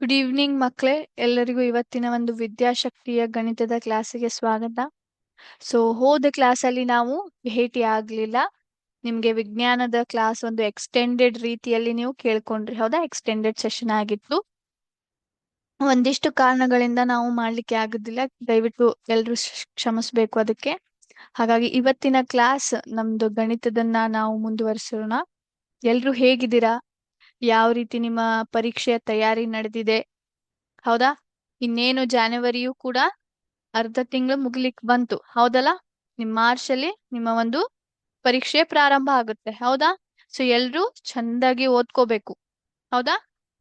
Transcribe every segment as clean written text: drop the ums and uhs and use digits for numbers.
Good evening ಮಕ್ಕಳೇ. ಎಲ್ಲರಿಗೂ ಇವತ್ತಿನ ಒಂದು ವಿದ್ಯಾಶಕ್ತಿಯ ಗಣಿತದ ಕ್ಲಾಸಿಗೆ ಸ್ವಾಗತ. ಹೋದ ಕ್ಲಾಸಲ್ಲಿ ನಾವು ಭೇಟಿ ಆಗ್ಲಿಲ್ಲ. ನಿಮ್ಗೆ ವಿಜ್ಞಾನದ ಕ್ಲಾಸ್ ಒಂದು ಎಕ್ಸ್ಟೆಂಡೆಡ್ ರೀತಿಯಲ್ಲಿ ನೀವು ಕೇಳ್ಕೊಂಡ್ರಿ, ಹೌದಾ? ಎಕ್ಸ್ಟೆಂಡೆಡ್ ಸೆಷನ್ ಆಗಿತ್ತು. ಒಂದಿಷ್ಟು ಕಾರಣಗಳಿಂದ ನಾವು ಮಾಡ್ಲಿಕ್ಕೆ ಆಗುದಿಲ್ಲ, ದಯವಿಟ್ಟು ಎಲ್ರು ಕ್ಷಮಿಸ್ಬೇಕು ಅದಕ್ಕೆ. ಹಾಗಾಗಿ ಇವತ್ತಿನ ಕ್ಲಾಸ್ ನಮ್ದು ಗಣಿತದನ್ನ ನಾವು ಮುಂದುವರಿಸೋಣ. ಎಲ್ರು ಹೇಗಿದ್ದೀರಾ? ಯಾವ ರೀತಿ ನಿಮ್ಮ ಪರೀಕ್ಷೆಯ ತಯಾರಿ ನಡೆದಿದೆ? ಹೌದಾ? ಇನ್ನೇನು ಜಾನ್ವರಿಯೂ ಕೂಡ ಅರ್ಧ ತಿಂಗಳು ಮುಗಿಲಿಕ್ ಬಂತು, ಹೌದಲ್ಲ? ಮಾರ್ಚ್ ಅಲ್ಲಿ ನಿಮ್ಮ ಒಂದು ಪರೀಕ್ಷೆ ಪ್ರಾರಂಭ ಆಗುತ್ತೆ, ಹೌದಾ? ಎಲ್ರೂ ಚಂದಾಗಿ ಓದ್ಕೋಬೇಕು, ಹೌದಾ?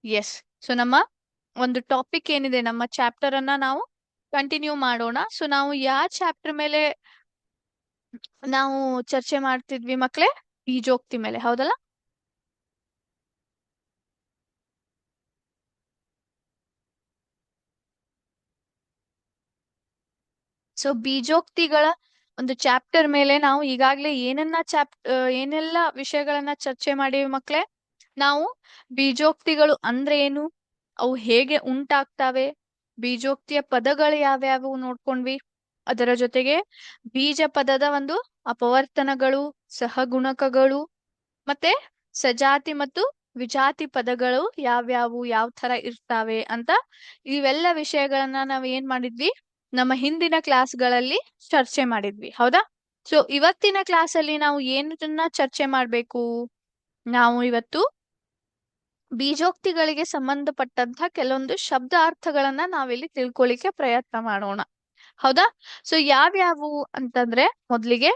ಎಸ್. ನಮ್ಮ ಒಂದು ಟಾಪಿಕ್ ಏನಿದೆ, ನಮ್ಮ ಚಾಪ್ಟರ್ ಅನ್ನ ನಾವು ಕಂಟಿನ್ಯೂ ಮಾಡೋಣ. ನಾವು ಯಾವ ಚಾಪ್ಟರ್ ಮೇಲೆ ನಾವು ಚರ್ಚೆ ಮಾಡ್ತಿದ್ವಿ ಮಕ್ಳೇ? ಬೀಜೋಕ್ತಿ ಮೇಲೆ, ಹೌದಲ್ಲ? ಬೀಜೋಕ್ತಿಗಳ ಒಂದು ಚಾಪ್ಟರ್ ಮೇಲೆ ನಾವು ಈಗಾಗ್ಲೇ ಏನೆಲ್ಲ ವಿಷಯಗಳನ್ನ ಚರ್ಚೆ ಮಾಡಿವಿ ಮಕ್ಳೇ? ನಾವು ಬೀಜೋಕ್ತಿಗಳು ಅಂದ್ರೆ ಏನು, ಅವು ಹೇಗೆ ಉಂಟಾಗ್ತಾವೆ, ಬೀಜೋಕ್ತಿಯ ಪದಗಳು ಯಾವ್ಯಾವು ನೋಡ್ಕೊಂಡ್ವಿ. ಅದರ ಜೊತೆಗೆ ಬೀಜ ಪದದ ಒಂದು ಅಪವರ್ತನಗಳು, ಸಹಗುಣಕಗಳು, ಮತ್ತೆ ಸಜಾತಿ ಮತ್ತು ವಿಜಾತಿ ಪದಗಳು ಯಾವ್ಯಾವು, ಯಾವ ತರ ಇರ್ತಾವೆ ಅಂತ ಇವೆಲ್ಲ ವಿಷಯಗಳನ್ನ ನಾವ್ ಏನ್ ಮಾಡಿದ್ವಿ, ನಮ್ಮ ಹಿಂದಿನ ಕ್ಲಾಸ್ಗಳಲ್ಲಿ ಚರ್ಚೆ ಮಾಡಿದ್ವಿ, ಹೌದಾ? ಇವತ್ತಿನ ಕ್ಲಾಸ್ ಅಲ್ಲಿ ನಾವು ಏನನ್ನ ಚರ್ಚೆ ಮಾಡ್ಬೇಕು? ನಾವು ಇವತ್ತು ಬೀಜೋಕ್ತಿಗಳಿಗೆ ಸಂಬಂಧಪಟ್ಟಂತ ಕೆಲವೊಂದು ಶಬ್ದ ಅರ್ಥಗಳನ್ನ ನಾವಿಲ್ಲಿ ತಿಳ್ಕೊಳ್ಳಿಕ್ಕೆ ಪ್ರಯತ್ನ ಮಾಡೋಣ, ಹೌದಾ? ಯಾವ್ಯಾವು ಅಂತಂದ್ರೆ, ಮೊದ್ಲಿಗೆ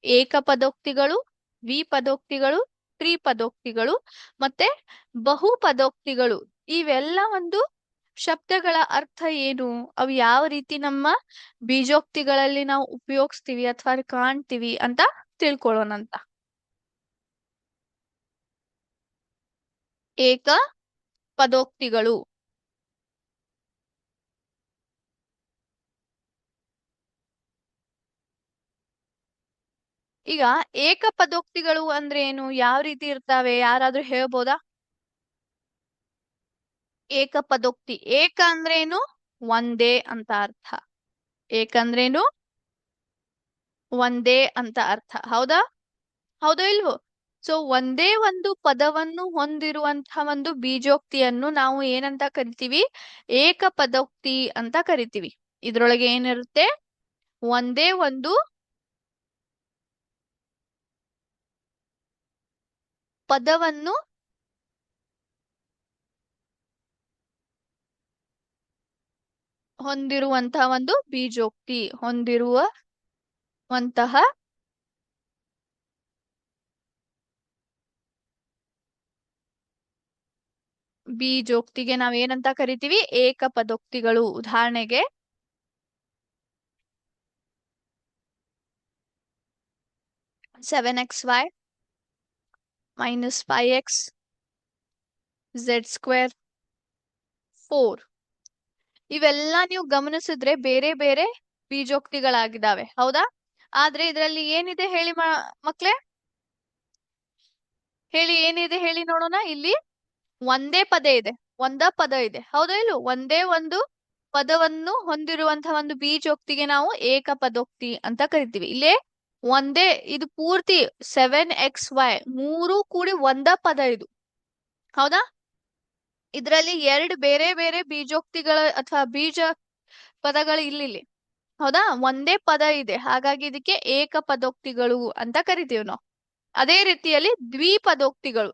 ಏಕಪದೋಕ್ತಿಗಳು, ದ್ವಿಪದೋಕ್ತಿಗಳು, ತ್ರಿಪದೋಕ್ತಿಗಳು ಮತ್ತೆ ಬಹುಪದೋಕ್ತಿಗಳು. ಇವೆಲ್ಲ ಒಂದು ಶಬ್ದಗಳ ಅರ್ಥ ಏನು, ಅವು ಯಾವ ರೀತಿ ನಮ್ಮ ಬೀಜೋಕ್ತಿಗಳಲ್ಲಿ ನಾವು ಉಪಯೋಗಿಸ್ತೀವಿ ಅಥವಾ ಕಾಣ್ತೀವಿ ಅಂತ ತಿಳ್ಕೊಳ್ಳೋಣಂತ. ಏಕ ಪದೋಕ್ತಿಗಳು. ಈಗ ಏಕಪದೋಕ್ತಿಗಳು ಅಂದ್ರೆ ಏನು, ಯಾವ ರೀತಿ ಇರ್ತಾವೆ, ಯಾರಾದ್ರೂ ಹೇಳ್ಬೋದಾ? ಏಕಪದೋಕ್ತಿ, ಏಕ ಅಂದ್ರೇನು? ಒಂದೇ ಅಂತ ಅರ್ಥ. ಏಕಂದ್ರೇನು? ಒಂದೇ ಅಂತ ಅರ್ಥ, ಹೌದಾ? ಹೌದೋ ಇಲ್ವೋ? ಒಂದೇ ಒಂದು ಪದವನ್ನು ಹೊಂದಿರುವಂತಹ ಒಂದು ಬೀಜೋಕ್ತಿಯನ್ನು ನಾವು ಏನಂತ ಕರಿತೀವಿ? ಏಕಪದೋಕ್ತಿ ಅಂತ ಕರಿತೀವಿ. ಇದ್ರೊಳಗೆ ಏನಿರುತ್ತೆ? ಒಂದೇ ಒಂದು ಪದವನ್ನು ಹೊಂದಿರುವಂತಹ ಒಂದು ಬೀಜೋಕ್ತಿ, ಹೊಂದಿರುವಂತಹ ಬೀಜೋಕ್ತಿಗೆ ನಾವ್ ಏನಂತ ಕರಿತೀವಿ? ಏಕಪದೋಕ್ತಿಗಳು. ಉದಾಹರಣೆಗೆ 7xy - 5x z² 4. ಇವೆಲ್ಲ ನೀವು ಗಮನಿಸಿದ್ರೆ ಬೇರೆ ಬೇರೆ ಬೀಜೋಕ್ತಿಗಳಾಗಿದ್ದಾವೆ, ಹೌದಾ? ಆದ್ರೆ ಇದರಲ್ಲಿ ಏನಿದೆ ಹೇಳಿ ಮಕ್ಳೇ? ಹೇಳಿ, ಏನಿದೆ ಹೇಳಿ ನೋಡೋಣ. ಇಲ್ಲಿ ಒಂದೇ ಪದ ಇದೆ, ಪದ ಇದೆ, ಹೌದಾ ಇಲ್ಲೋ? ಒಂದೇ ಒಂದು ಪದವನ್ನು ಹೊಂದಿರುವಂತಹ ಒಂದು ಬೀಜೋಕ್ತಿಗೆ ನಾವು ಏಕಪದೋಕ್ತಿ ಅಂತ ಕರಿತೀವಿ. ಇಲ್ಲೇ ಒಂದೇ, ಇದು ಪೂರ್ತಿ 7xy ಮೂರು ಕೂಡಿ ಪದ ಇದು, ಹೌದಾ? ಇದರಲ್ಲಿ ಎರಡು ಬೇರೆ ಬೇರೆ ಬೀಜೋಕ್ತಿಗಳ ಅಥವಾ ಬೀಜ ಪದಗಳು ಇಲ್ಲಿ, ಹೌದಾ? ಒಂದೇ ಪದ ಇದೆ, ಹಾಗಾಗಿ ಇದಕ್ಕೆ ಏಕಪದೋಕ್ತಿಗಳು ಅಂತ ಕರಿತೀವಿ ನಾವು. ಅದೇ ರೀತಿಯಲ್ಲಿ ದ್ವಿಪದೋಕ್ತಿಗಳು.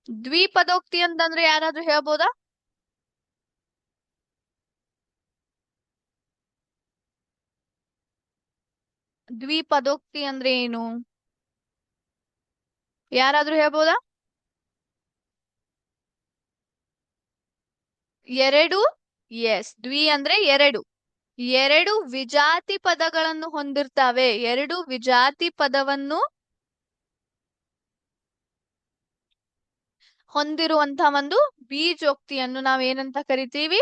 ದ್ವಿಪದೋಕ್ತಿ ಅಂತಂದ್ರೆ ಯಾರಾದ್ರೂ ಹೇಳ್ಬೋದಾ? ದ್ವಿಪದೋಕ್ತಿ ಅಂದ್ರೆ ಏನು, ಯಾರಾದ್ರೂ ಹೇಳ್ಬೋದಾ? ಎರಡು. ಎಸ್, ದ್ವಿ ಅಂದ್ರೆ ಎರಡು. ಎರಡು ವಿಜಾತಿ ಪದಗಳನ್ನು ಹೊಂದಿರ್ತಾವೆ. ಎರಡು ವಿಜಾತಿ ಪದವನ್ನು ಹೊಂದಿರುವಂತಹ ಒಂದು ಬೀಜೋಕ್ತಿಯನ್ನು ನಾವ್ ಏನಂತ ಕರಿತೀವಿ?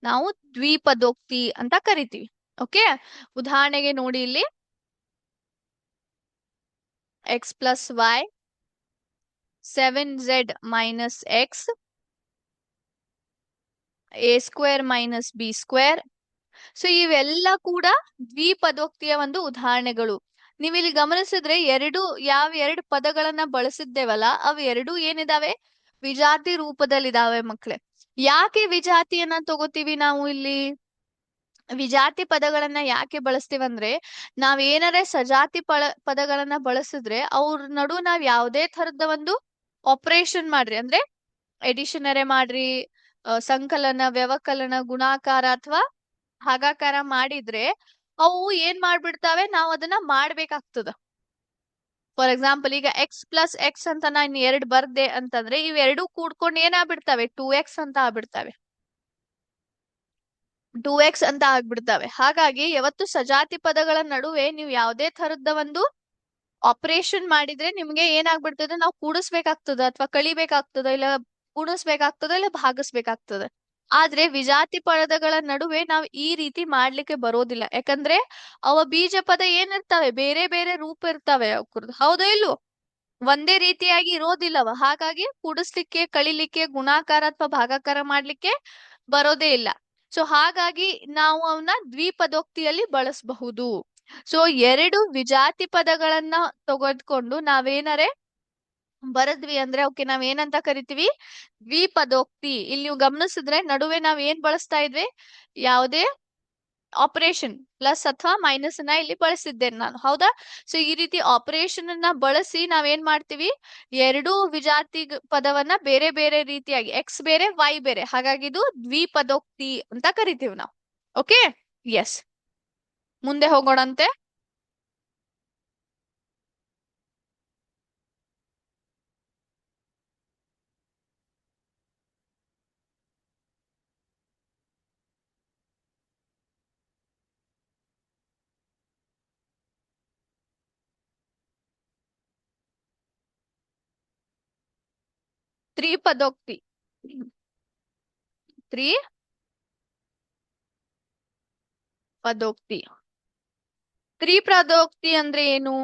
ನಾವು ದ್ವಿಪದೋಕ್ತಿ ಅಂತ ಕರಿತೀವಿ. ಓಕೆ, ಉದಾಹರಣೆಗೆ ನೋಡಿ ಇಲ್ಲಿ x+y 7z - x a² - b². So ಇವೆಲ್ಲ ಕೂಡ ದ್ವಿಪದೋಕ್ತಿಯ ಒಂದು ಉದಾಹರಣೆಗಳು. ನೀವಿಲ್ಲಿ ಗಮನಿಸಿದ್ರೆ ಯಾವ ಎರಡು ಪದಗಳನ್ನ ಬಳಸಿದ್ದೇವಲ್ಲ, ಅವು ಎರಡು ಏನಿದಾವೆ, ವಿಜಾತಿ ರೂಪದಲ್ಲಿದಾವೆ ಮಕ್ಳೇ. ಯಾಕೆ ವಿಜಾತಿಯನ್ನ ತಗೋತೀವಿ ನಾವು ಇಲ್ಲಿ? ವಿಜಾತಿ ಪದಗಳನ್ನ ಯಾಕೆ ಬಳಸ್ತೀವಂದ್ರೆ, ನಾವ್ ಏನಾರೆ ಸಜಾತಿ ಪದಗಳನ್ನ ಬಳಸಿದ್ರೆ ಅವ್ರ ನಡು ನಾವ್ ಯಾವ್ದೇ ತರದ ಒಂದು ಆಪರೇಷನ್ ಮಾಡ್ರಿ, ಅಂದ್ರೆ ಎಡಿಷನರೆ ಮಾಡ್ರಿ, ಸಂಕಲನ, ವ್ಯವಕಲನ, ಗುಣಾಕಾರ ಅಥವಾ ಭಾಗಾಕಾರ ಮಾಡಿದ್ರೆ ಅವು ಏನ್ ಮಾಡ್ಬಿಡ್ತಾವೆ, ನಾವ್ ಅದನ್ನ ಮಾಡ್ಬೇಕಾಗ್ತದ. ಫಾರ್ ಎಕ್ಸಾಂಪಲ್, ಈಗ x+x ಅಂತ ನಾನು 2 ಬರ್ದೆ ಅಂತಂದ್ರೆ ಇವೆರಡು ಕೂಡ್ಕೊಂಡು ಏನಾಗ್ಬಿಡ್ತಾವೆ, 2x ಅಂತ ಆಗ್ಬಿಡ್ತಾವೆ. 2x ಅಂತ ಆಗ್ಬಿಡ್ತಾವೆ. ಹಾಗಾಗಿ ಯಾವತ್ತು ಸಜಾತಿ ಪದಗಳ ನಡುವೆ ನೀವು ಯಾವುದೇ ತರದ ಒಂದು ಆಪರೇಷನ್ ಮಾಡಿದ್ರೆ ನಿಮ್ಗೆ ಏನಾಗ್ಬಿಡ್ತದೆ, ನಾವು ಕೂಡಿಸ್ಬೇಕಾಗ್ತದ ಅಥವಾ ಕಳಿಬೇಕಾಗ್ತದ, ಇಲ್ಲ ಗುಣಿಸ್ಬೇಕಾಗ್ತದ, ಇಲ್ಲ ಭಾಗಿಸ್ಬೇಕಾಗ್ತದೆ. ಆದ್ರೆ ವಿಜಾತಿ ಪದಗಳ ನಡುವೆ ನಾವು ಈ ರೀತಿ ಮಾಡ್ಲಿಕ್ಕೆ ಬರೋದಿಲ್ಲ. ಯಾಕಂದ್ರೆ ಅವ ಬೀಜ ಪದ ಏನಿರ್ತಾವೆ, ಬೇರೆ ಬೇರೆ ರೂಪ ಇರ್ತಾವೆ ಅವ್ರದ್ದು, ಹೌದೋ ಇಲ್ಲೋ, ಒಂದೇ ರೀತಿಯಾಗಿ ಇರೋದಿಲ್ಲವ. ಹಾಗಾಗಿ ಕೂಡಿಸ್ಲಿಕ್ಕೆ, ಕಳಿಲಿಕ್ಕೆ, ಗುಣಾಕಾರ ಅಥವಾ ಭಾಗಾಕಾರ ಮಾಡ್ಲಿಕ್ಕೆ ಬರೋದೇ ಇಲ್ಲ. ಸೊ ಹಾಗಾಗಿ ನಾವು ಅವನ್ನ ದ್ವಿಪದೋಕ್ತಿಯಲ್ಲಿ ಬಳಸಬಹುದು. ಸೊ ಎರಡು ವಿಜಾತಿ ಪದಗಳನ್ನ ತೆಗೆದುಕೊಂಡು ನಾವೇನಾರೆ ಬರದ್ವಿ ಅಂದ್ರೆ ಓಕೆ, ನಾವ್ ಏನಂತ ಕರಿತೀವಿ, ದ್ವಿಪದೋಕ್ತಿ. ಇಲ್ಲಿ ನೀವು ಗಮನಿಸಿದ್ರೆ ನಡುವೆ ನಾವ್ ಏನ್ ಬಳಸ್ತಾ ಇದ್ವಿ, ಯಾವುದೇ ಆಪರೇಷನ್ ಪ್ಲಸ್ ಅಥವಾ ಮೈನಸ್ ಅನ್ನ ಇಲ್ಲಿ ಬಳಸಿದ್ದೇನೆ ನಾನು, ಹೌದಾ? ಸೊ ಈ ರೀತಿ ಆಪರೇಷನ್ ಅನ್ನ ಬಳಸಿ ನಾವೇನ್ ಮಾಡ್ತೀವಿ, ಎರಡೂ ವಿಜಾತಿ ಪದವನ್ನ ಬೇರೆ ಬೇರೆ ರೀತಿಯಾಗಿ, ಎಕ್ಸ್ ಬೇರೆ ವೈ ಬೇರೆ, ಹಾಗಾಗಿ ಇದು ದ್ವಿಪದೋಕ್ತಿ ಅಂತ ಕರಿತೀವಿ ನಾವು. ಓಕೆ, ಎಸ್, ಮುಂದೆ ಹೋಗೋಣಂತೆ. ತ್ರಿಪದೋಕ್ತಿ. ತ್ರಿಪದೋಕ್ತಿ ತ್ರಿಪದೋಕ್ತಿ ಅಂದ್ರೆ ಏನು?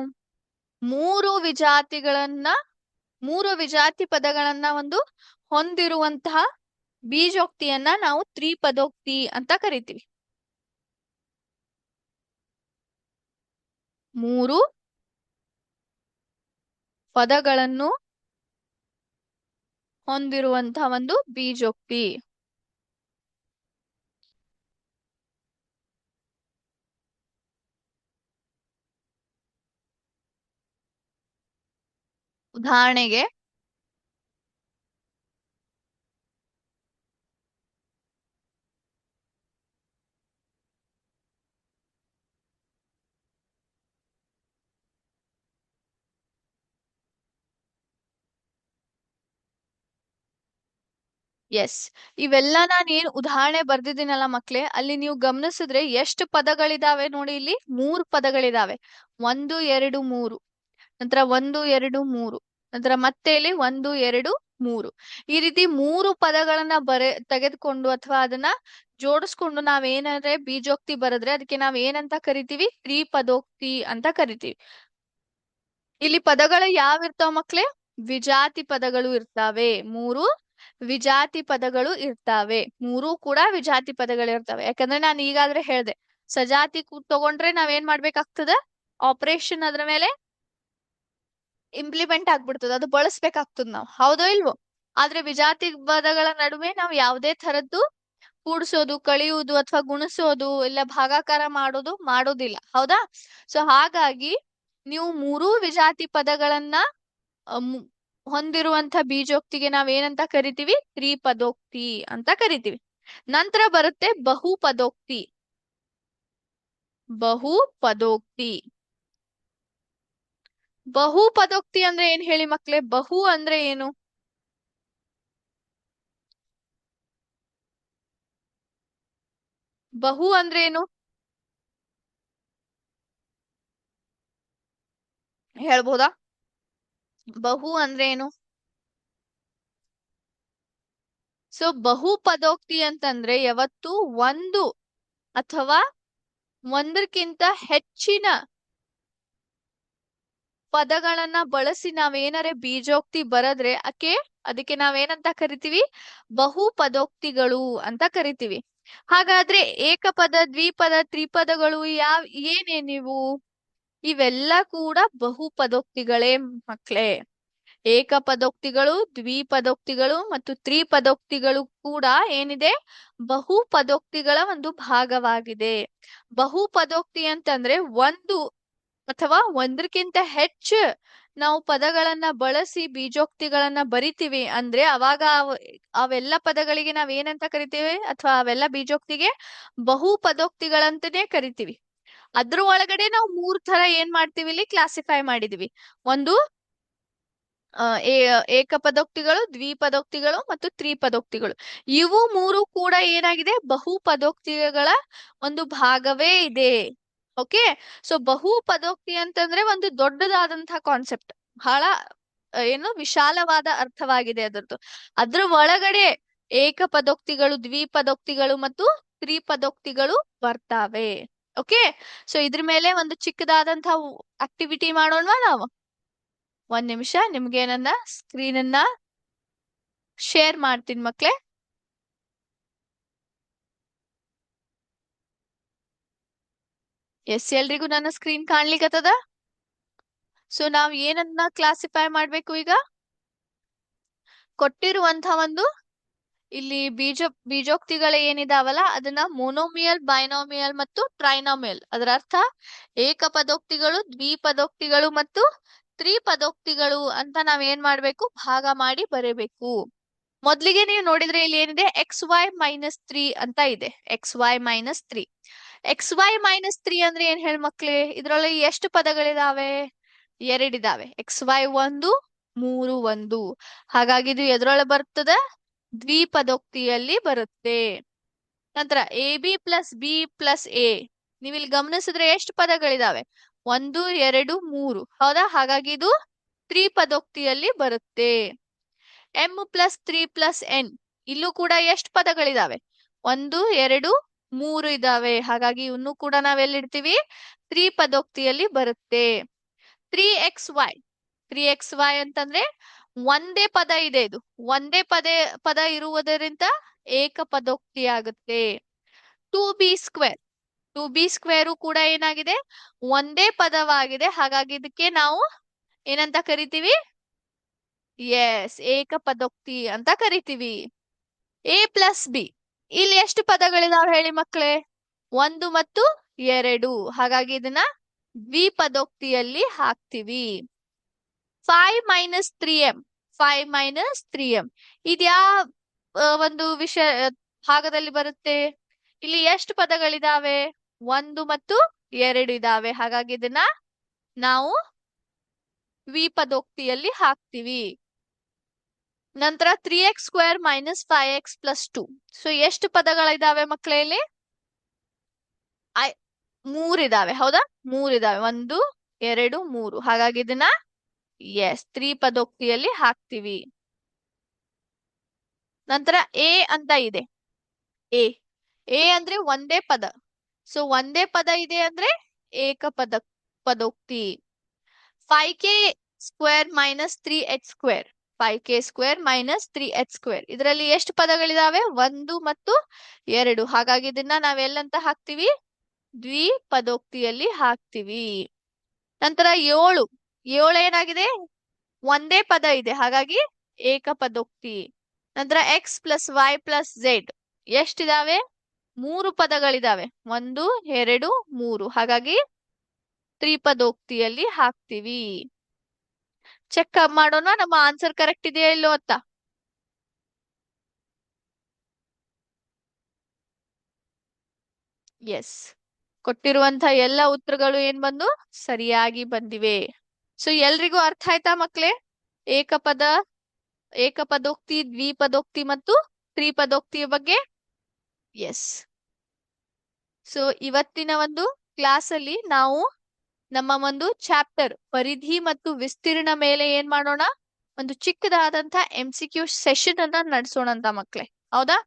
ಮೂರು ವಿಜಾತಿ ಪದಗಳನ್ನ ಒಂದು ಹೊಂದಿರುವಂತಹ ಬೀಜೋಕ್ತಿಯನ್ನ ನಾವು ತ್ರಿಪದೋಕ್ತಿ ಅಂತ ಕರಿತೀವಿ. ಮೂರು ಪದಗಳನ್ನು ಹೊಂದಿರುವಂತಹ ಒಂದು ಬೀಜೋಕ್ತಿ. ಉದಾಹರಣೆಗೆ ಎಸ್, ಇವೆಲ್ಲ ನಾನು ಏನ್ ಉದಾಹರಣೆ ಬರ್ದಿದ್ದೀನಲ್ಲ ಮಕ್ಳೇ, ಅಲ್ಲಿ ನೀವು ಗಮನಿಸಿದ್ರೆ ಎಷ್ಟು ಪದಗಳಿದಾವೆ ನೋಡಿ. ಇಲ್ಲಿ 3 ಪದಗಳಿದಾವೆ. 1 2 3, ನಂತರ 1 2 3, ನಂತರ ಮತ್ತೆ ಇಲ್ಲಿ 1 2 3. ಈ ರೀತಿ 3 ಪದಗಳನ್ನ ತೆಗೆದುಕೊಂಡು ಅಥವಾ ಅದನ್ನ ಜೋಡಿಸ್ಕೊಂಡು ನಾವೇನಾದ್ರೆ ಬೀಜೋಕ್ತಿ ಬರೆದ್ರೆ ಅದಕ್ಕೆ ನಾವ್ ಏನಂತ ಕರಿತೀವಿ, ತ್ರಿಪದೋಕ್ತಿ ಅಂತ ಕರಿತೀವಿ. ಇಲ್ಲಿ ಪದಗಳು ಯಾವಿರ್ತಾವ ಮಕ್ಳೇ? ವಿಜಾತಿ ಪದಗಳು ಇರ್ತಾವೆ. 3 ವಿಜಾತಿ ಪದಗಳು ಇರ್ತಾವೆ. 3 ಕೂಡ ವಿಜಾತಿ ಪದಗಳು ಇರ್ತವೆ. ಯಾಕಂದ್ರೆ ನಾನು ಈಗಾದ್ರೆ ಹೇಳ್ದೆ, ಸಜಾತಿ ತಗೊಂಡ್ರೆ ನಾವೇನ್ ಮಾಡ್ಬೇಕಾಗ್ತದ, ಆಪರೇಷನ್ ಅದ್ರ ಮೇಲೆ ಇಂಪ್ಲಿಮೆಂಟ್ ಆಗ್ಬಿಡ್ತದ, ಅದು ಬಳಸ್ಬೇಕಾಗ್ತದ ನಾವು, ಹೌದೋ ಇಲ್ವೋ? ಆದ್ರೆ ವಿಜಾತಿ ಪದಗಳ ನಡುವೆ ನಾವು ಯಾವುದೇ ತರದ್ದು ಕೂಡಿಸೋದು, ಕಳಿಯುವುದು ಅಥವಾ ಗುಣಿಸೋದು, ಇಲ್ಲ ಭಾಗಾಕಾರ ಮಾಡೋದಿಲ್ಲ, ಹೌದಾ? ಸೊ ಹಾಗಾಗಿ ನೀವು 3 ವಿಜಾತಿ ಪದಗಳನ್ನ ಹೊಂದಿರುವಂತ ಬೀಜೋಕ್ತಿಗೆ ನಾವೇನಂತ ಕರಿತೀವಿ, ತ್ರಿಪದೋಕ್ತಿ ಅಂತ ಕರಿತೀವಿ. ನಂತರ ಬರುತ್ತೆ ಬಹುಪದೋಕ್ತಿ. ಬಹುಪದೋಕ್ತಿ ಅಂದ್ರೆ ಏನ್ ಹೇಳಿ ಮಕ್ಳೇ? ಬಹು ಅಂದ್ರೆ ಏನು? ಬಹು ಅಂದ್ರೆ ಏನು ಹೇಳ್ಬೋದಾ? ಬಹು ಅಂದ್ರೆ ಏನು? ಸೊ ಬಹುಪದೋಕ್ತಿ ಅಂತಂದ್ರೆ ಯಾವತ್ತು ಒಂದು ಅಥವಾ ಒಂದಕ್ಕಿಂತ ಹೆಚ್ಚಿನ ಪದಗಳನ್ನ ಬಳಸಿ ನಾವೇನಾರೆ ಬೀಜೋಕ್ತಿ ಬರದ್ರೆ ಅದಕ್ಕೆ ನಾವೇನಂತ ಕರಿತೀವಿ? ಬಹುಪದೋಕ್ತಿಗಳು ಅಂತ ಕರಿತೀವಿ. ಹಾಗಾದ್ರೆ ಏಕಪದ, ದ್ವಿಪದ, ತ್ರಿಪದಗಳು ಏನೇನಿವು? ಇವೆಲ್ಲ ಕೂಡ ಬಹುಪದೋಕ್ತಿಗಳೇ ಮಕ್ಳೇ. ಏಕಪದೋಕ್ತಿಗಳು, ದ್ವಿಪದೋಕ್ತಿಗಳು ಮತ್ತು ತ್ರಿಪದೋಕ್ತಿಗಳು ಕೂಡ ಏನಿದೆ? ಬಹುಪದೋಕ್ತಿಗಳ ಒಂದು ಭಾಗವಾಗಿದೆ. ಬಹುಪದೋಕ್ತಿ ಅಂತಂದ್ರೆ ಒಂದು ಅಥವಾ ಒಂದಕ್ಕಿಂತ ಹೆಚ್ಚು ನಾವು ಪದಗಳನ್ನ ಬಳಸಿ ಬೀಜೋಕ್ತಿಗಳನ್ನ ಬರಿತೀವಿ ಅಂದ್ರೆ ಅವಾಗ ಅವೆಲ್ಲ ಪದಗಳಿಗೆ ನಾವ್ ಏನಂತ ಕರಿತೀವಿ ಅಥವಾ ಅವೆಲ್ಲ ಬೀಜೋಕ್ತಿಗೆ ಬಹುಪದೋಕ್ತಿಗಳಂತಾನೆ ಕರಿತೀವಿ. ಅದ್ರ ಒಳಗಡೆ ನಾವು 3 ತರ ಏನ್ ಮಾಡ್ತೀವಿ ಇಲ್ಲಿ ಕ್ಲಾಸಿಫೈ ಮಾಡಿದೀವಿ. ಒಂದು ಏಕಪದೋಕ್ತಿಗಳು, ದ್ವಿಪದೋಕ್ತಿಗಳು ಮತ್ತು ತ್ರಿಪದೋಕ್ತಿಗಳು. ಇವು 3 ಕೂಡ ಏನಾಗಿದೆ? ಬಹುಪದೋಕ್ತಿಗಳ ಒಂದು ಭಾಗವೇ ಇದೆ. ಓಕೆ. ಸೊ ಬಹುಪದೋಕ್ತಿ ಅಂತಂದ್ರೆ ಒಂದು ದೊಡ್ಡದಾದಂತಹ ಕಾನ್ಸೆಪ್ಟ್, ಬಹಳ ಏನು ವಿಶಾಲವಾದ ಅರ್ಥವಾಗಿದೆ ಅದರದ್ದು. ಅದ್ರ ಒಳಗಡೆ ಏಕಪದೋಕ್ತಿಗಳು, ದ್ವಿಪದೋಕ್ತಿಗಳು ಮತ್ತು ತ್ರಿಪದೋಕ್ತಿಗಳು ಬರ್ತಾವೆ. ಓಕೆ. ಸೊ ಇದ್ರ ಮೇಲೆ ಒಂದು ಚಿಕ್ಕದಾದಂತಹ ಆಕ್ಟಿವಿಟಿ ಮಾಡೋಣ ನಾವು. 1 ನಿಮಿಷ ನಿಮ್ಗೆ ನನ್ನ ಸ್ಕ್ರೀನ್ ಅನ್ನ ಶೇರ್ ಮಾಡ್ತೀನಿ ಮಕ್ಳೇ. ಎಸ್, ಎಲ್ರಿಗೂ ನನ್ನ ಸ್ಕ್ರೀನ್ ಕಾಣ್ಲಿಕ್ಕತ್ತದ? ಸೊ ನಾವ್ ಏನನ್ನ ಕ್ಲಾಸಿಫೈ ಮಾಡ್ಬೇಕು ಈಗ? ಕೊಟ್ಟಿರುವಂತಹ ಒಂದು ಇಲ್ಲಿ ಬೀಜೋಕ್ತಿಗಳು ಏನಿದಾವಲ್ಲ ಅದನ್ನ ಮೊನೋಮಿಯಲ್, ಬೈನೋಮಿಯಲ್ ಮತ್ತು ಟ್ರೈನೋಮಿಯಲ್, ಅದರ ಅರ್ಥ ಏಕಪದೋಕ್ತಿಗಳು, ದ್ವಿಪದೋಕ್ತಿಗಳು ಮತ್ತು ತ್ರಿಪದೋಕ್ತಿಗಳು ಅಂತ ನಾವ್ ಏನ್ ಮಾಡ್ಬೇಕು? ಭಾಗ ಮಾಡಿ ಬರೀಬೇಕು. ಮೊದ್ಲಿಗೆ ನೀವು ನೋಡಿದ್ರೆ ಇಲ್ಲಿ ಏನಿದೆ? XY-3 ಅಂತ ಇದೆ. XY-3. XY-3 ಅಂದ್ರೆ ಏನ್ ಹೇಳಿ ಮಕ್ಳೇ? ಇದ್ರೊಳಗೆ ಎಷ್ಟು ಪದಗಳಿದಾವೆ? 2 ಇದಾವೆ. XY1, 3, 1. ಹಾಗಾಗಿ ಇದು ಎದ್ರೊಳಗೆ ಬರ್ತದ? ದ್ವಿಪದೋಕ್ತಿಯಲ್ಲಿ ಬರುತ್ತೆ. ನಂತರ AB + B + A. ನೀವಿಲ್ಲಿ ಗಮನಿಸಿದ್ರೆ ಎಷ್ಟು ಪದಗಳಿದಾವೆ? 1, 2, 3. ಹೌದಾ? ಹಾಗಾಗಿ ಇದು ತ್ರಿಪದೋಕ್ತಿಯಲ್ಲಿ ಬರುತ್ತೆ. M + 3 + N. ಇಲ್ಲೂ ಕೂಡ ಎಷ್ಟು ಪದಗಳಿದಾವೆ? 1, 2, 3 ಇದಾವೆ. ಹಾಗಾಗಿ ಇವನ್ನು ಕೂಡ ನಾವೆಲ್ಲಿಡ್ತೀವಿ? ತ್ರಿಪದೋಕ್ತಿಯಲ್ಲಿ ಬರುತ್ತೆ. 3XY. 3XY ಅಂತಂದ್ರೆ ಒಂದೇ ಪದ ಇದೆ. ಇದು ಒಂದೇ ಪದ ಇರುವುದರಿಂದ ಏಕಪದೋಕ್ತಿ ಆಗುತ್ತೆ. 2B². 2B² ಕೂಡ ಏನಾಗಿದೆ? ಒಂದೇ ಪದವಾಗಿದೆ. ಹಾಗಾಗಿ ಇದಕ್ಕೆ ನಾವು ಏನಂತ ಕರಿತೀವಿ? ಎಸ್, ಏಕಪದೋಕ್ತಿ ಅಂತ ಕರಿತೀವಿ. A + B. ಇಲ್ಲಿ ಎಷ್ಟು ಪದಗಳಿದಾವೆ ಹೇಳಿ ಮಕ್ಕಳೇ? 1 ಮತ್ತು 2. ಹಾಗಾಗಿ ಇದನ್ನ ದ್ವಿಪದೋಕ್ತಿಯಲ್ಲಿ ಹಾಕ್ತಿವಿ. 5 - 3M. 5 - 3M. ಇದ್ಯಾ ಒಂದು ಭಾಗದಲ್ಲಿ ಬರುತ್ತೆ? ಇಲ್ಲಿ ಎಷ್ಟು ಪದಗಳಿದಾವೆ? 1 ಮತ್ತು 2 ಇದಾವೆ. ಹಾಗಾಗಿ ಇದನ್ನ ನಾವು ದ್ವಿಪದೋಕ್ತಿಯಲ್ಲಿ ಹಾಕ್ತಿವಿ. ನಂತರ 3x² - 5x + 2. ಸೊ ಎಷ್ಟು ಪದಗಳಿದಾವೆ ಮಕ್ಕಳೇ? ಇಲ್ಲಿ 3 ಇದಾವೆ. ಹೌದಾ? 3 ಇದಾವೆ. 1, 2, 3. ಹಾಗಾಗಿ ಇದನ್ನ ಎಸ್ ತ್ರಿಪದೋಕ್ತಿಯಲ್ಲಿ ಹಾಕ್ತಿವಿ. ನಂತರ A ಅಂತ ಇದೆ. A ಅಂದ್ರೆ ಒಂದೇ ಪದ. ಸೊ ಒಂದೇ ಪದ ಇದೆ ಅಂದ್ರೆ ಪದೋಕ್ತಿ. 5k² - 3h². 5k² - 3h². ಇದರಲ್ಲಿ ಎಷ್ಟು ಪದಗಳಿದಾವೆ? 1 ಮತ್ತು 2. ಹಾಗಾಗಿ ಇದನ್ನ ನಾವೆಲ್ಲಂತ ಹಾಕ್ತಿವಿ? ದ್ವಿಪದೋಕ್ತಿಯಲ್ಲಿ ಹಾಕ್ತಿವಿ. ನಂತರ 7. 7 ಏನಾಗಿದೆ? ಒಂದೇ ಪದ ಇದೆ. ಹಾಗಾಗಿ ಏಕಪದೋಕ್ತಿ. ನಂತರ X + Y + Z. ಎಷ್ಟಿದಾವೆ? 3 ಪದಗಳಿದಾವೆ. 1, 2, 3. ಹಾಗಾಗಿ ತ್ರಿಪದೋಕ್ತಿಯಲ್ಲಿ ಹಾಕ್ತಿವಿ. ಚೆಕ್ ಮಾಡೋಣ ನಮ್ಮ ಆನ್ಸರ್ ಕರೆಕ್ಟ್ ಇದೆಯಾ ಇಲ್ಲೋ ಅಂತ. ಎಸ್, ಕೊಟ್ಟಿರುವಂತಹ ಎಲ್ಲ ಉತ್ತರಗಳು ಏನ್ ಬಂದು ಸರಿಯಾಗಿ ಬಂದಿವೆ. ಸೊ ಎಲ್ರಿಗೂ ಅರ್ಥ ಆಯ್ತಾ ಮಕ್ಳೇ? ಏಕಪದೋಕ್ತಿ, ದ್ವಿಪದೋಕ್ತಿ ಮತ್ತು ತ್ರಿಪದೋಕ್ತಿಯ ಬಗ್ಗೆ. ಎಸ್. ಸೊ ಇವತ್ತಿನ ಒಂದು ಕ್ಲಾಸ್ ಅಲ್ಲಿ ನಾವು ನಮ್ಮ ಒಂದು ಚಾಪ್ಟರ್ ಪರಿಧಿ ಮತ್ತು ವಿಸ್ತೀರ್ಣ ಮೇಲೆ ಏನ್ ಮಾಡೋಣ? ಒಂದು ಚಿಕ್ಕದಾದಂತ MCQ ಸೆಷನ್ ಅನ್ನ ನಡೆಸೋಣ ಅಂತ ಮಕ್ಳೇ. ಹೌದಾ?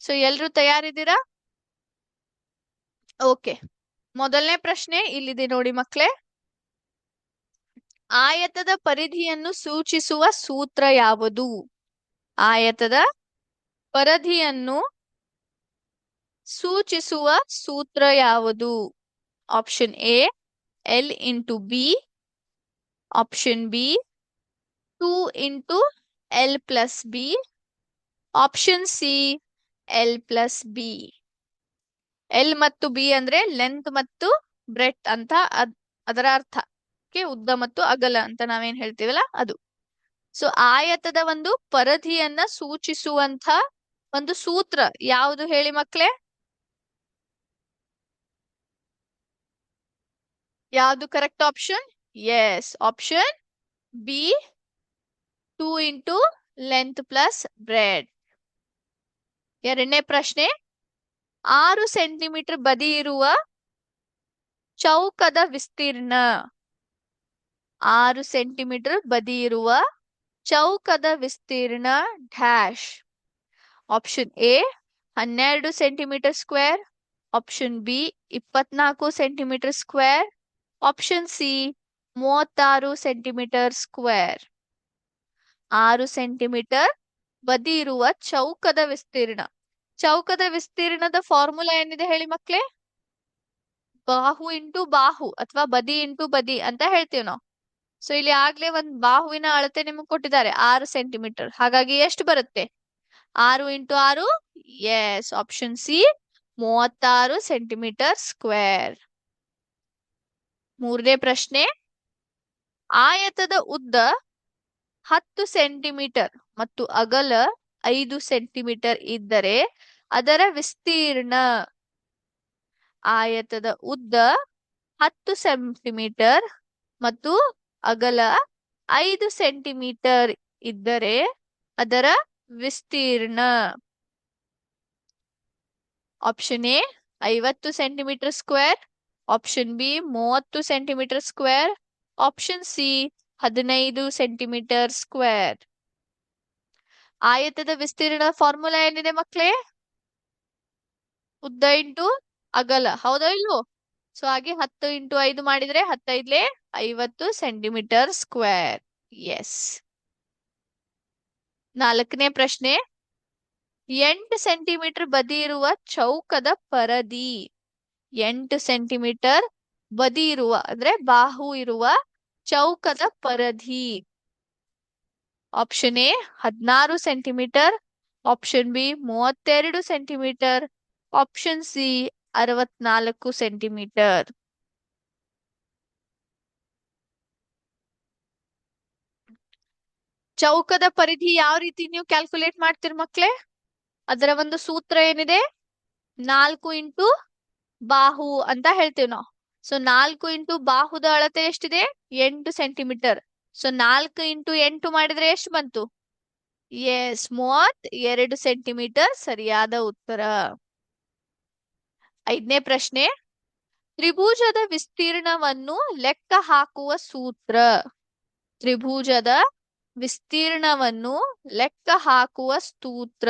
ಸೊ ಎಲ್ರು ತಯಾರಿದ್ದೀರಾ? ಓಕೆ. ಮೊದಲನೇ ಪ್ರಶ್ನೆ ಇಲ್ಲಿದೆ ನೋಡಿ ಮಕ್ಳೇ. ಆಯತದ ಪರಿಧಿಯನ್ನು ಸೂಚಿಸುವ ಸೂತ್ರ ಯಾವುದು? ಆಯತದ ಪರಿಧಿಯನ್ನು ಸೂಚಿಸುವ ಸೂತ್ರ ಯಾವುದು? Option A L into B, option B 2 into L plus B, option C L plus B. L ಮತ್ತು ಬಿ ಅಂದ್ರೆ ಲೆಂತ್ ಮತ್ತು ಬ್ರೆತ್ ಅಂತ ಅದರ ಅರ್ಥ. ಉದ್ದ ಮತ್ತು ಅಗಲ ಅಂತ ನಾವೇನ್ ಹೇಳ್ತೀವಲ್ಲ ಅದು. ಸೊ ಆಯತದ ಒಂದು ಪರಿಧಿಯನ್ನ ಸೂಚಿಸುವಂತ ಒಂದು ಸೂತ್ರ ಯಾವುದು ಹೇಳಿ ಮಕ್ಳೇ? ಯಾವುದು correct option? Yes, option B 2 into length plus breadth. ಎರಡನೇ ಪ್ರಶ್ನೆ, 6 ಸೆಂಟಿಮೀಟರ್ ಬದಿ ಇರುವ ಚೌಕದ ವಿಸ್ತೀರ್ಣ. 6 ಸೆಂಟಿಮೀಟರ್ ಬದಿ ಇರುವ ಚೌಕದ ವಿಸ್ತೀರ್ಣ dash. Option A 12 centimetre square, option B 24 centimetre square, option C 36 centimetre square. 6 centimetre ಬದಿ ಇರುವ ಚೌಕದ ವಿಸ್ತೀರ್ಣ. ಚೌಕದ ವಿಸ್ತೀರ್ಣದ ಫಾರ್ಮುಲಾ ಏನಿದೆ ಹೇಳಿ ಮಕ್ಳೇ? ಬಾಹು ಇಂಟು ಬಾಹು ಅಥವಾ ಬದಿ ಇಂಟು ಬದಿ ಅಂತ ಹೇಳ್ತೀವಿ ನಾವು. ಸೊ ಇಲ್ಲಿ ಆಗ್ಲೇ ಒಂದ್ ಬಾಹುವಿನ ಅಳತೆ ನಿಮ್ಗೆ ಕೊಟ್ಟಿದ್ದಾರೆ 6 ಸೆಂಟಿಮೀಟರ್. ಹಾಗಾಗಿ ಎಷ್ಟು ಬರುತ್ತೆ? 6 into 6, yes, option C 36 centimetre square. ಮೂರನೇ ಪ್ರಶ್ನೆ, ಆಯತದ ಉದ್ದ 10 ಸೆಂಟಿಮೀಟರ್ ಮತ್ತು ಅಗಲ 5 ಸೆಂಟಿಮೀಟರ್ ಇದ್ದರೆ ಅದರ ವಿಸ್ತೀರ್ಣ. ಆಯತದ ಉದ್ದ 10 ಸೆಂಟಿಮೀಟರ್ ಮತ್ತು ಅಗಲ 5 ಸೆಂಟಿಮೀಟರ್ ಇದ್ದರೆ ಅದರ ವಿಸ್ತೀರ್ಣ. Option A 50 centimetre square, option B 30 centimetre square, option C 15 centimetre square. ಆಯತದ ವಿಸ್ತೀರ್ಣ ಫಾರ್ಮುಲಾ ಏನಿದೆ ಮಕ್ಳೇ? ಉದ್ದ ಇಂಟು ಅಗಲ, ಹೌದಾ ಇಲ್ವೋ? ಸೊ ಹಾಗೆ 10 ಇಂಟು 5 ಮಾಡಿದ್ರೆ 15 50 ಸೆಂಟಿಮೀಟರ್ ಸ್ಕ್ವೇರ್. ಎಸ್. ನಾಲ್ಕನೇ ಪ್ರಶ್ನೆ, 8 ಸೆಂಟಿಮೀಟರ್ ಬದಿ ಇರುವ ಚೌಕದ ಪರದಿ. 8 ಸೆಂಟಿಮೀಟರ್ ಬದಿ ಇರುವ ಅಂದ್ರೆ ಬಾಹು ಇರುವ ಚೌಕದ ಪರದಿ. Option A 16 centimetre, option B 32 centimetre, option C 64 centimetre. ಚೌಕದ ಪರಿಧಿ ಯಾವ ರೀತಿ ನೀವು ಕ್ಯಾಲ್ಕುಲೇಟ್ ಮಾಡ್ತೀರಿ ಮಕ್ಳೇ? ಅದರ ಒಂದು ಸೂತ್ರ ಏನಿದೆ? 4 ಇಂಟು ಬಾಹು ಅಂತ ಹೇಳ್ತೀವಿ ನಾವು. ಸೊ 4 ಇಂಟು ಬಾಹುದ ಅಳತೆ ಎಷ್ಟಿದೆ? 8 ಸೆಂಟಿಮೀಟರ್. ಸೊ 4 ಇಂಟು 8 ಮಾಡಿದ್ರೆ ಎಷ್ಟು ಬಂತು? ಎಸ್, 32 ಸೆಂಟಿಮೀಟರ್ ಸರಿಯಾದ ಉತ್ತರ. ಐದನೇ ಪ್ರಶ್ನೆ, ತ್ರಿಭುಜದ ವಿಸ್ತೀರ್ಣವನ್ನು ಲೆಕ್ಕ ಹಾಕುವ ಸೂತ್ರ. ತ್ರಿಭುಜದ ವಿಸ್ತೀರ್ಣವನ್ನು ಲೆಕ್ಕ ಹಾಕುವ ಸೂತ್ರ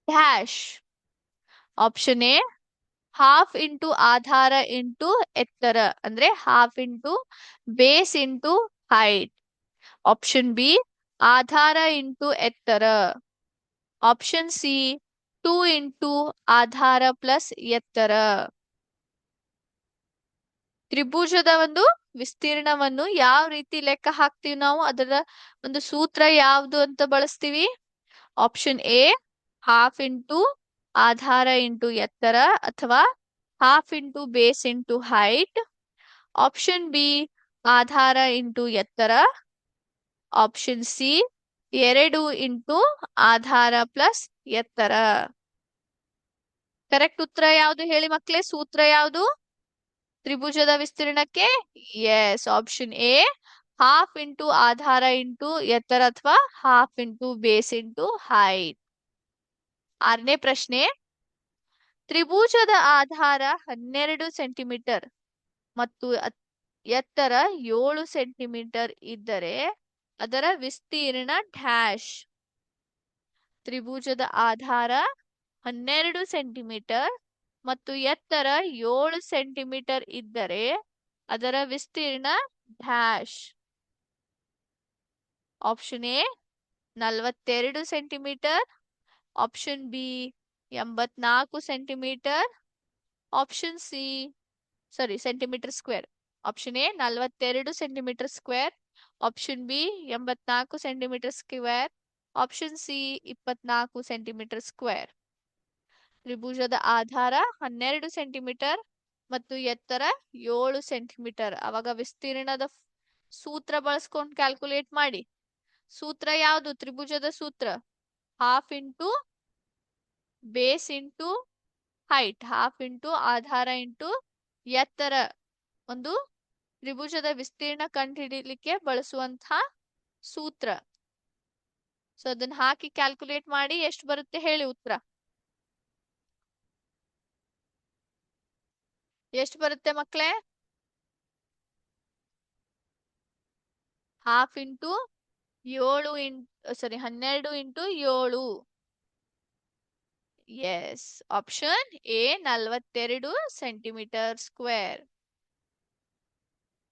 dash. Option A half into ಆಧಾರ ಇಂಟು ಎತ್ತರ ಅಂದ್ರೆ half into base into height. Option B ಆಧಾರ ಇಂಟು ಎತ್ತರ. ಆಪ್ಷನ್ ಸಿ 2 ಇಂಟು ಆಧಾರ ಪ್ಲಸ್ ಎತ್ತರ. ತ್ರಿಭುಜದ ಒಂದು ವಿಸ್ತೀರ್ಣವನ್ನು ಯಾವ ರೀತಿ ಲೆಕ್ಕ ಹಾಕ್ತಿವಿ ನಾವು? ಅದರ ಒಂದು ಸೂತ್ರ ಯಾವುದು ಅಂತ ಬಳಸ್ತೀವಿ? ಆಪ್ಷನ್ ಎ ಹಾಫ್ ಇಂಟು ಆಧಾರ ಇಂಟು ಎತ್ತರ ಅಥವಾ half into base into height. Option B ಆಧಾರ ಇಂಟು ಎತ್ತರ. ಆಪ್ಷನ್ ಸಿ 2 ಇಂಟು ಆಧಾರ ಪ್ಲಸ್ ಎತ್ತರ. ಕರೆಕ್ಟ್ ಉತ್ತರ ಯಾವುದು ಹೇಳಿ ಮಕ್ಳೇ? ಸೂತ್ರ ಯಾವುದು ತ್ರಿಭುಜದ ವಿಸ್ತೀರ್ಣಕ್ಕೆ? Yes, option A half into ಆಧಾರ ಇಂಟು ಎತ್ತರ ಅಥವಾ half into base into height. ಆರನೇ ಪ್ರಶ್ನೆ, ತ್ರಿಭುಜದ ಆಧಾರ 12 ಸೆಂಟಿಮೀಟರ್ ಮತ್ತು ಎತ್ತರ 7 ಸೆಂಟಿಮೀಟರ್ ಇದ್ದರೆ ಅದರ ವಿಸ್ತೀರ್ಣ ಡ್ಯಾಶ್. ತ್ರಿಭುಜದ ಆಧಾರ 12 ಸೆಂಟಿಮೀಟರ್ ಮತ್ತು ಎತ್ತರ 7 ಸೆಂಟಿಮೀಟರ್ ಇದ್ದರೆ ಅದರ ವಿಸ್ತೀರ್ಣ dash. Option A 42 centimetre, option B 84 centimetre, option C centimetre square. Option A 42 centimetre square, option B 84 centimetre square, option C 24 centimetre square. ತ್ರಿಭುಜದ ಆಧಾರ 12 ಸೆಂಟಿಮೀಟರ್ ಮತ್ತು ಎತ್ತರ 7 ಸೆಂಟಿಮೀಟರ್. ಅವಾಗ ವಿಸ್ತೀರ್ಣದ ಸೂತ್ರ ಬಳಸ್ಕೊಂಡು ಕ್ಯಾಲ್ಕುಲೇಟ್ ಮಾಡಿ. ಸೂತ್ರ ಯಾವುದು? ತ್ರಿಭುಜದ ಸೂತ್ರ half into base into height, half into ಆಧಾರ ಇಂಟು ಎತ್ತರ. ಒಂದು ತ್ರಿಭುಜದ ವಿಸ್ತೀರ್ಣ ಕಂಡುಹಿಡಿಯಲಿಕ್ಕೆ ಬಳಸುವಂತಹ ಸೂತ್ರ. ಸೊ ಅದನ್ನ ಹಾಕಿ ಕ್ಯಾಲ್ಕುಲೇಟ್ ಮಾಡಿ ಎಷ್ಟು ಬರುತ್ತೆ ಹೇಳಿ ಉತ್ತರ. ಎಷ್ಟು ಬರುತ್ತೆ ಮಕ್ಕಳೇ? Half into 12 into 7. Yes, option A 42 centimetre square.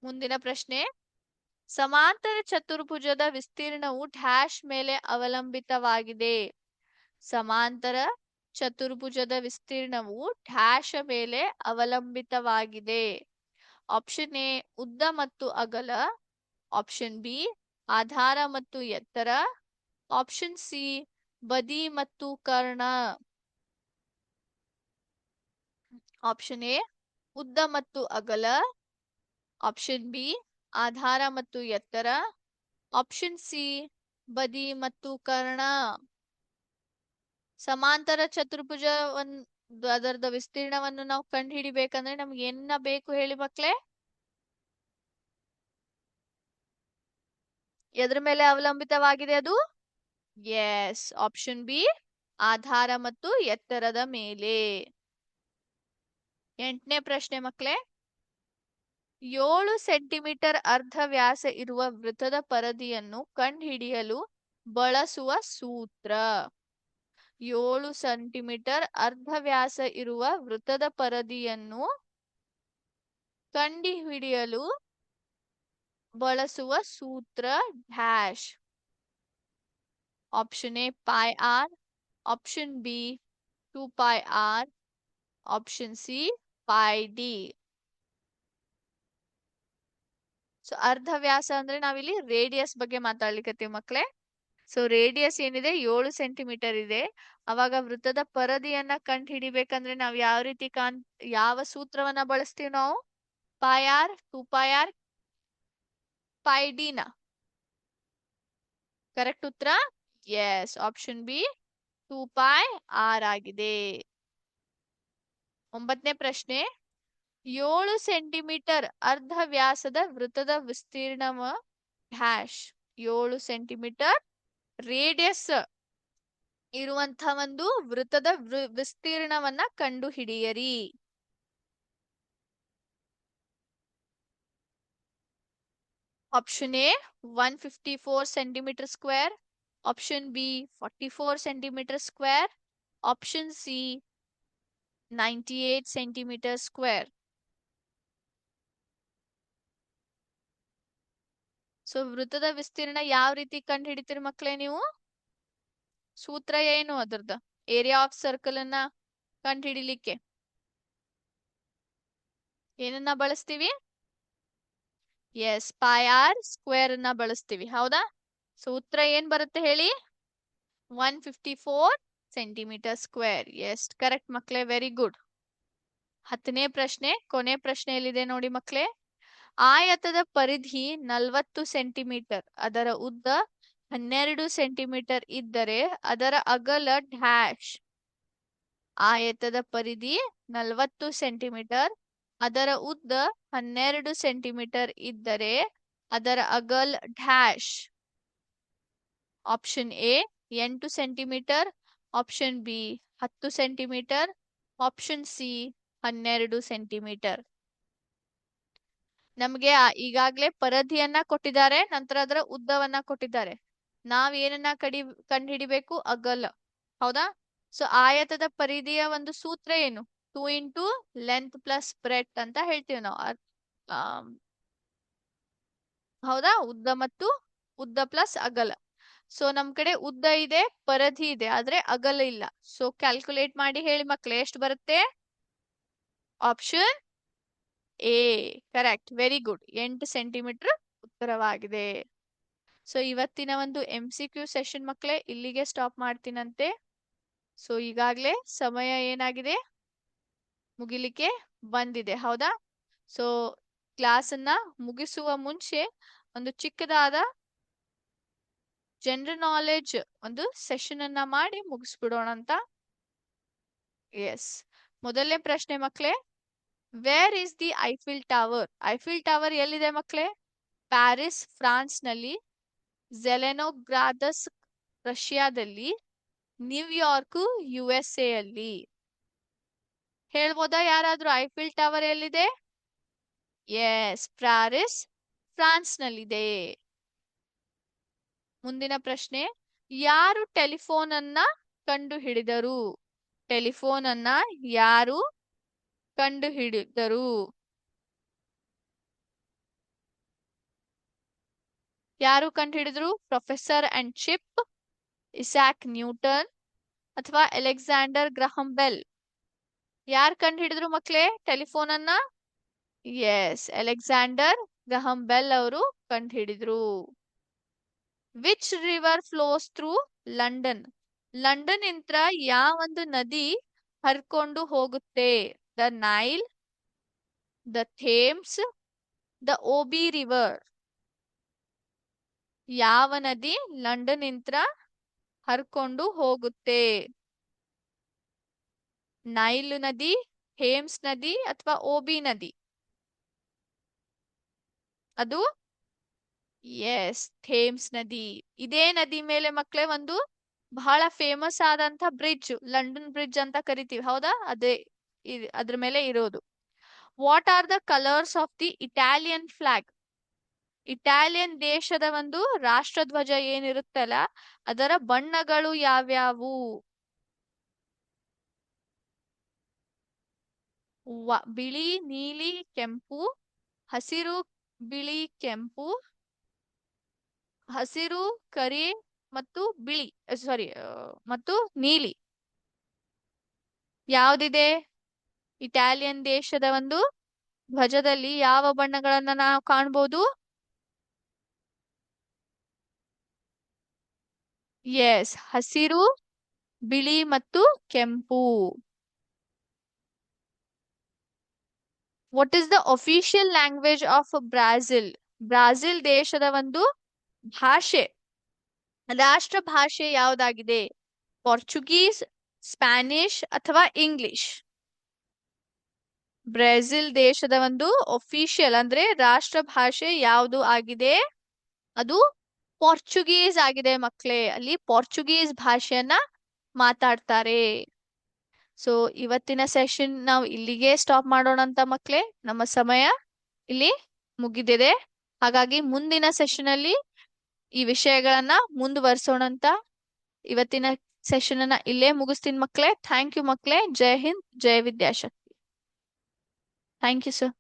ಮುಂದಿನ ಪ್ರಶ್ನೆ, ಸಮಾಂತರ ಚತುರ್ಭುಜದ ವಿಸ್ತೀರ್ಣವು ಡ್ಯಾಶ್ ಮೇಲೆ ಅವಲಂಬಿತವಾಗಿದೆ. ಸಮಾಂತರ ಚತುರ್ಭುಜದ ವಿಸ್ತೀರ್ಣವು ಡ್ಯಾಶ್ ಮೇಲೆ ಅವಲಂಬಿತವಾಗಿದೆ. ಆಪ್ಷನ್ ಎ ಉದ್ದ ಮತ್ತು ಅಗಲ, ಆಪ್ಷನ್ ಬಿ ಆಧಾರ ಮತ್ತು ಎತ್ತರ, ಆಪ್ಷನ್ ಸಿ ಬದಿ ಮತ್ತು ಕರ್ಣ. ಆಪ್ಷನ್ ಎ ಉದ್ದ ಮತ್ತು ಅಗಲ, ಆಪ್ಷನ್ ಬಿ ಆಧಾರ ಮತ್ತು ಎತ್ತರ, ಆಪ್ಷನ್ ಸಿ ಬದಿ ಮತ್ತು ಕರ್ಣ. ಸಮಾಂತರ ಚತುರ್ಭುಜ ಅದರದ ವಿಸ್ತೀರ್ಣವನ್ನು ನಾವು ಕಂಡು ಹಿಡಿಬೇಕಂದ್ರೆ ನಮ್ಗೆ ಏನ ಬೇಕು ಹೇಳಿ ಮಕ್ಳೇ? ಎದ್ರ ಮೇಲೆ ಅವಲಂಬಿತವಾಗಿದೆ ಅದು? ಎಸ್, ಆಪ್ಷನ್ ಬಿ ಆಧಾರ ಮತ್ತು ಎತ್ತರದ ಮೇಲೆ. 8ನೇ ಪ್ರಶ್ನೆ ಮಕ್ಳೇ, 7 ಸೆಂಟಿಮೀಟರ್ ಅರ್ಧ ವ್ಯಾಸ ಇರುವ ವೃತ್ತದ ಪರಿಧಿಯನ್ನು ಕಂಡುಹಿಡಿಯಲು ಬಳಸುವ ಸೂತ್ರ. 7 ಸೆಂಟಿಮೀಟರ್ ಅರ್ಧ ವ್ಯಾಸ ಇರುವ ವೃತ್ತದ ಪರಿಧಿಯನ್ನು ಕಂಡುಹಿಡಿಯಲು ಬಳಸುವ ಸೂತ್ರ dash. Option A pi R, option B 2πr, option C pi D. So ಅರ್ಧ ವ್ಯಾಸ ಅಂದ್ರೆ ನಾವಿಲ್ಲಿ ರೇಡಿಯಸ್ ಬಗ್ಗೆ ಮಾತಾಡ್ಲಿಕ್ಕತ್ತೀವಿ ಮಕ್ಳೇ. ಸೊ ರೇಡಿಯಸ್ ಏನಿದೆ 7 ಸೆಂಟಿಮೀಟರ್ ಇದೆ. ಅವಾಗ ವೃತ್ತದ ಪರಿಧಿಯನ್ನ ಕಂಡು ಹಿಡಿಬೇಕಂದ್ರೆ ನಾವು ಯಾವ ಸೂತ್ರವನ್ನ ಬಳಸ್ತೀವಿ ನಾವು? Pi R, 2πr, pi D ನ. ಕರೆಕ್ಟ್ ಉತ್ತರ ಎಸ್, ಆಪ್ಷನ್ ಬಿ 2πr ಆಗಿದೆ. 9ನೇ ಪ್ರಶ್ನೆ, 7 ಸೆಂಟಿಮೀಟರ್ ಅರ್ಧ ವ್ಯಾಸದ ವೃತ್ತದ ವಿಸ್ತೀರ್ಣವ ಡ್ಯಾಶ್. 7 ಸೆಂಟಿಮೀಟರ್ ರೇಡಿಯಸ್ ಇರುವಂತ ಒಂದು ವೃತ್ತದ ವಿಸ್ತೀರ್ಣವನ್ನ ಕಂಡು ಹಿಡಿಯರಿ. Option A 154 centimetre square, option B 44 centimetre square, option C 98 centimetre square. So ವೃತ್ತದ ವಿಸ್ತೀರ್ಣ ಯಾವ ರೀತಿ ಕಂಡು ಹಿಡಿತೀರಿ ಮಕ್ಳೇ ನೀವು? ಸೂತ್ರ ಏನು ಅದರದ? ಏರಿಯಾ ಆಫ್ ಸರ್ಕಲ್ ಅನ್ನ ಕಂಡು ಹಿಡಿಲಿಕ್ಕೆ ಏನನ್ನ ಬಳಸ್ತೀವಿ? ಎಸ್, ಪೈ ಆರ್ ಸ್ಕ್ವೇರ್ ಅನ್ನ ಬಳಸ್ತೀವಿ. ಹೌದಾ? ಸೂತ್ರ ಏನ್ ಬರುತ್ತೆ ಹೇಳಿ? 154 ಸೆಂಟಿಮೀಟರ್ ಸ್ಕ್ವೇರ್. ಎಸ್, ಕರೆಕ್ಟ್ ಮಕ್ಳೇ, ವೆರಿ ಗುಡ್. 10ನೇ ಪ್ರಶ್ನೆ, ಕೊನೆ ಪ್ರಶ್ನೆಯಲ್ಲಿದೆ ನೋಡಿ ಮಕ್ಳೇ. ಆಯತದ ಪರಿಧಿ 40 ಸೆಂಟಿಮೀಟರ್, ಅದರ ಉದ್ದ 12 ಸೆಂಟಿಮೀಟರ್ ಇದ್ದರೆ ಅದರ ಅಗಲ ಡ್ಯಾಶ್. ಆಯತದ ಪರಿಧಿ 40 ಸೆಂಟಿಮೀಟರ್, ಅದರ ಉದ್ದ 12 ಸೆಂಟಿಮೀಟರ್ ಇದ್ದರೆ ಅದರ ಅಗಲ dash. Option A 8 centimetre, option B 10 centimetre, option C 12 centimetre. ನಮ್ಗೆ ಈಗಾಗ್ಲೇ ಪರಿಧಿಯನ್ನ ಕೊಟ್ಟಿದ್ದಾರೆ, ನಂತರ ಅದರ ಉದ್ದವನ್ನ ಕೊಟ್ಟಿದ್ದಾರೆ. ನಾವ್ ಏನನ್ನ ಕಂಡು ಹಿಡಿಬೇಕು? ಅಗಲ. ಹೌದಾ? ಸೊ ಆಯತದ ಪರಿಧಿಯ ಒಂದು ಸೂತ್ರ ಏನು? 2 ಇಂಟು ಲೆಂತ್ ಪ್ಲಸ್ ಬ್ರೆಡ್ ಅಂತ ಹೇಳ್ತೀವಿ ನಾವು. ಹೌದಾ? ಉದ್ದ ಮತ್ತು ಉದ್ದ ಪ್ಲಸ್ ಅಗಲ. ಸೊ ನಮ್ ಕಡೆ ಉದ್ದ ಇದೆ, ಪರಿಧಿ ಇದೆ, ಆದ್ರೆ ಅಗಲ ಇಲ್ಲ. ಸೊ ಕ್ಯಾಲ್ಕುಲೇಟ್ ಮಾಡಿ ಹೇಳಿ ಮಕ್ಳೇ, ಎಷ್ಟು ಬರುತ್ತೆ? Option A correct. Very good. 8 centimetre ಉತ್ತರವಾಗಿದೆ. ಸೊ ಇವತ್ತಿನ ಒಂದು MCQ ಸೆಷನ್ ಮಕ್ಕಳೇ ಇಲ್ಲಿಗೆ ಸ್ಟಾಪ್ ಮಾಡ್ತೀನಂತೆ. ಸೊ ಈಗಾಗ್ಲೇ ಸಮಯ ಏನಾಗಿದೆ? ಮುಗಿಲಿಕ್ಕೆ ಬಂದಿದೆ. ಹೌದಾ? ಸೊ ಕ್ಲಾಸನ್ನ ಮುಗಿಸುವ ಮುಂಚೆ ಒಂದು ಚಿಕ್ಕದಾದ ಜನರಲ್ ನಾಲೆಡ್ಜ್ ಒಂದು ಸೆಷನ್ ಅನ್ನ ಮಾಡಿ ಮುಗಿಸ್ಬಿಡೋಣ ಅಂತ. ಎಸ್, ಮೊದಲನೇ ಪ್ರಶ್ನೆ ಮಕ್ಕಳೇ, where is the Eiffel tower? Eiffel tower ಎಲ್ಲಿದೆ ಮಕ್ಕಳೇ? ಪ್ಯಾರಿಸ್ ಫ್ರಾನ್ಸ್ ನಲ್ಲಿ, ಝೆಲೆನೋಗ್ರಾದಸ್ ರಷ್ಯಾದಲ್ಲಿ, ನ್ಯೂಯಾರ್ಕ್ USA ಅಲ್ಲಿ. ಹೇಳ್ಬೋದಾ ಯಾರಾದ್ರೂ ಐಫಿಲ್ ಟವರ್ ಎಲ್ಲಿದೆ? ಎಸ್, ಪ್ಯಾರಿಸ್ ಫ್ರಾನ್ಸ್ ನಲ್ಲಿದೆ. ಮುಂದಿನ ಪ್ರಶ್ನೆ, ಯಾರು ಟೆಲಿಫೋನ್ ಅನ್ನ ಕಂಡು ಹಿಡಿದರು? ಟೆಲಿಫೋನ್ ಅನ್ನ ಯಾರು ಕಂಡು ಹಿಡಿದರು? ಯಾರು ಕಂಡು ಹಿಡಿದ್ರು? Professor and chip, Isaac Newton ಅಥವಾ ಅಲೆಕ್ಸಾಂಡರ್ ಗ್ರಹಂ ಬೆಲ್? ಯಾರು ಕಂಡು ಹಿಡಿದ್ರು ಮಕ್ಳೇ ಟೆಲಿಫೋನ್ ಅನ್ನ? ಎಸ್, ಅಲೆಕ್ಸಾಂಡರ್ ಗ್ರಹಂ ಬೆಲ್ ಅವರು ಕಂಡು ಹಿಡಿದ್ರು. Which river flows through London? London ಇಂತ್ರ ಯಾವೊಂದು ನದಿ ಹರ್ಕೊಂಡು ಹೋಗುತ್ತೆ? The Nile, the Thames, the Obi river. ಯಾವ ನದಿ ಲಂಡನ್ ಇಂತ್ರ ಹರ್ಕೊಂಡು ಹೋಗುತ್ತೆ? ನೈಲ್ ನದಿ, ಥೇಮ್ಸ್ ನದಿ ಅಥವಾ ಓಬಿ ನದಿ? ಅದು ಎಸ್, ಥೇಮ್ಸ್ ನದಿ. ಇದೇ ನದಿ ಮೇಲೆ ಮಕ್ಕಳೇ ಒಂದು ಬಹಳ ಫೇಮಸ್ ಆದಂತ ಬ್ರಿಡ್ಜ್, ಲಂಡನ್ ಬ್ರಿಡ್ಜ್ ಅಂತ ಕರಿತೀವಿ. ಹೌದಾ? ಅದೇ ಅದ್ರ ಮೇಲೆ ಇರೋದು. What are the colours of the Italian flag? Italian ದೇಶದ ಒಂದು ರಾಷ್ಟ್ರಧ್ವಜ ಏನಿರುತ್ತಲ್ಲ ಅದರ ಬಣ್ಣಗಳು ಯಾವ್ಯಾವು? ಬಿಳಿ, ನೀಲಿ, ಕೆಂಪು, ಹಸಿರು, ಬಿಳಿ, ಕೆಂಪು, ಹಸಿರು, ಕರಿ ಮತ್ತು ಬಿಳಿ, ಸಾರಿ ಮತ್ತು ನೀಲಿ. ಯಾವ್ದಿದೆ ಇಟಾಲಿಯನ್ ದೇಶದ ಒಂದು ಧ್ವಜದಲ್ಲಿ? ಯಾವ ಬಣ್ಣಗಳನ್ನ ನಾವು ಕಾಣ್ಬೋದು? ಎಸ್, ಹಸಿರು, ಬಿಳಿ ಮತ್ತು ಕೆಂಪು. What is the official language of Brazil? Brazil ದೇಶದ ಒಂದು ಭಾಷೆ, ರಾಷ್ಟ್ರ ಭಾಷೆ ಯಾವ್ದಾಗಿದೆ? ಪೋರ್ಚುಗೀಸ್, ಸ್ಪ್ಯಾನಿಷ್ ಅಥವಾ ಇಂಗ್ಲಿಷ್? ಬ್ರೆಜಿಲ್ ದೇಶದ ಒಂದು ಅಫಿಷಿಯಲ್ ಅಂದ್ರೆ ರಾಷ್ಟ್ರ ಭಾಷೆ ಯಾವುದು ಆಗಿದೆ? ಅದು ಪೋರ್ಚುಗೀಸ್ ಆಗಿದೆ ಮಕ್ಕಳೇ. ಅಲ್ಲಿ ಪೋರ್ಚುಗೀಸ್ ಭಾಷೆಯನ್ನ ಮಾತಾಡ್ತಾರೆ. ಸೊ ಇವತ್ತಿನ ಸೆಷನ್ ನಾವು ಇಲ್ಲಿಗೆ ಸ್ಟಾಪ್ ಮಾಡೋಣ ಅಂತ ಮಕ್ಕಳೇ. ನಮ್ಮ ಸಮಯ ಇಲ್ಲಿ ಮುಗಿದಿದೆ. ಹಾಗಾಗಿ ಮುಂದಿನ ಸೆಷನ್ ಅಲ್ಲಿ ಈ ವಿಷಯಗಳನ್ನ ಮುಂದುವರಿಸೋಣ ಅಂತ ಇವತ್ತಿನ ಸೆಷನ್ ಅನ್ನ ಇಲ್ಲೇ ಮುಗಿಸ್ತೀನಿ ಮಕ್ಕಳೇ. ಥ್ಯಾಂಕ್ ಯು ಮಕ್ಕಳೇ. Jai Hind, Jai Vidyashakti. Thank you sir.